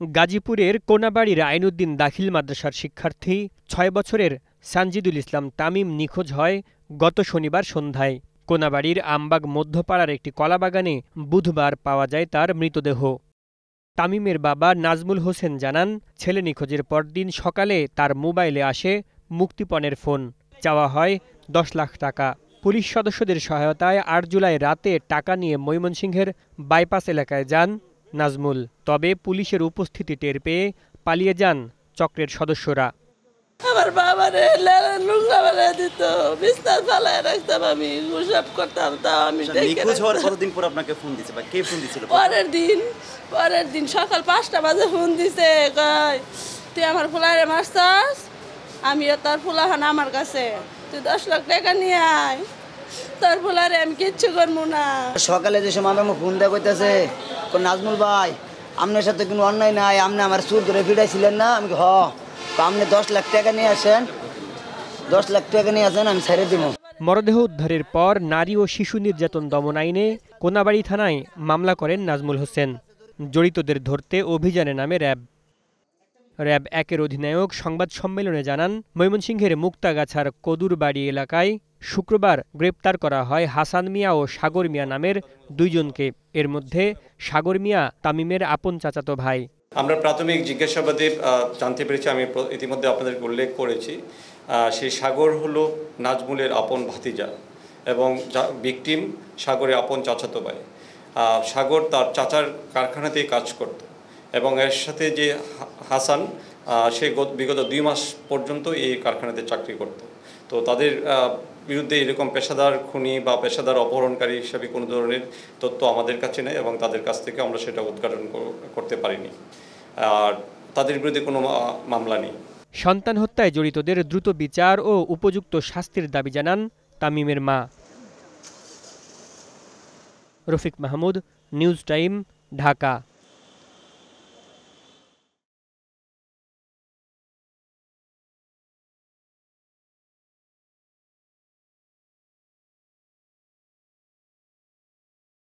গাজীপুরের কোনাবাড়ির আইনউদ্দিন দাখিল মাদ্রাসার শিক্ষার্থী ৬ বছরের সানজিদুল ইসলাম তামিম নিখোঁজ হয় গত শনিবার সন্ধ্যায়। কোনাবাড়ির আমবাগ মধ্যপাড়ার একটি কলাবাগানে বুধবার পাওয়া যায় তার মৃতদেহ। তামিমের বাবা নাজমুল হোসেন জানান, ছেলে নিখোঁজের পরদিন সকালে তার মোবাইলে আসে মুক্তিপণের ফোন। চাওয়া হয় ১০ লাখ টাকা। পুলিশ সদস্যদের সহায়তায় ৮ জুলাই রাতে টাকা নিয়ে ময়মনসিংহের বাইপাস এলাকায় যান নাজমুল। তবে পুলিশের উপস্থিতি টের পেয়ে পালিয়ে যান চক্রের সদস্যরা। আমার বাবারে নোংরা বানায় দিত, বিছানা ফালায় রাখতাম, আমি গোসব করতাম। তাও আমি নিখোঁজ হওয়ার কতদিন পর আপনাকে ফোন দিছে বা কে ফোন দিছিল? পরের দিন সকাল ৫টা বাজে ফোন দিছে, কয় তুই আমার ফুলারে মারছাস, আমিও তোর ফুলাহান আমার কাছে, তুই ১০ লাখ টাকা নিয়ে আয়, তোর ফুলারে আমি কিচ্ছু করবো না। সকালে যে সময় আমাকে ফোন দেওয়া করতেছে, নাজমুল ভাই আপনার সাথে কোনো অন্যায় নাই, আপনি আমার চুল ধরে ফিরাইছিলেন না? আমি আপনি ১০ লাখ টাকা নিয়ে আসেন, ১০ লাখ টাকা নিয়ে আসেন, আমি ছেড়ে দিব। মরদেহ উদ্ধারের পর নারী ও শিশু নির্যাতন দমন আইনে কোনাবাড়ি থানায় মামলা করেন নাজমুল হোসেন। জড়িতদের ধরতে অভিযানে নামে র্যাব। র্যাব ১-এর অধিনায়ক সংবাদ সম্মেলনে জানান, ময়মনসিংহের মুক্তাগাছার কদুরবাড়ি এলাকায় শুক্রবার গ্রেপ্তার করা হয় হাসান মিয়া ও সাগর মিয়া নামের দুইজনকে। এর মধ্যে সাগর মিয়া তামিমের আপন চাচাতো ভাই। আমরা প্রাথমিক জিজ্ঞাসাবাদে জানতে পেরেছি, আমি ইতিমধ্যে আপনাদেরকে উল্লেখ করেছি, সেই সাগর হলো নাজমুলের আপন ভাতিজা এবং ভিকটিম সাগরের আপন চাচাতো ভাই। সাগর তার চাচার কারখানাতেই কাজ করত এবং এর সাথে যে হাসান, সে বিগত ২ মাস পর্যন্ত এই কারখানাতে চাকরি করত। তো তাদের বিরুদ্ধে এরকম পেশাদার খুনি বা পেশাদার অপহরণকারী হিসাবে কোনো ধরনের তথ্য আমাদের কাছে নেই এবং তাদের কাছ থেকে আমরা সেটা উদ্ঘাটন করতে পারিনি। আর তাদের বিরুদ্ধে কোনো মামলা নেই। সন্তান হত্যায় জড়িতদের দ্রুত বিচার ও উপযুক্ত শাস্তির দাবি জানান তামিমের মা। Rafiq Mahmud, news time, Dhaka.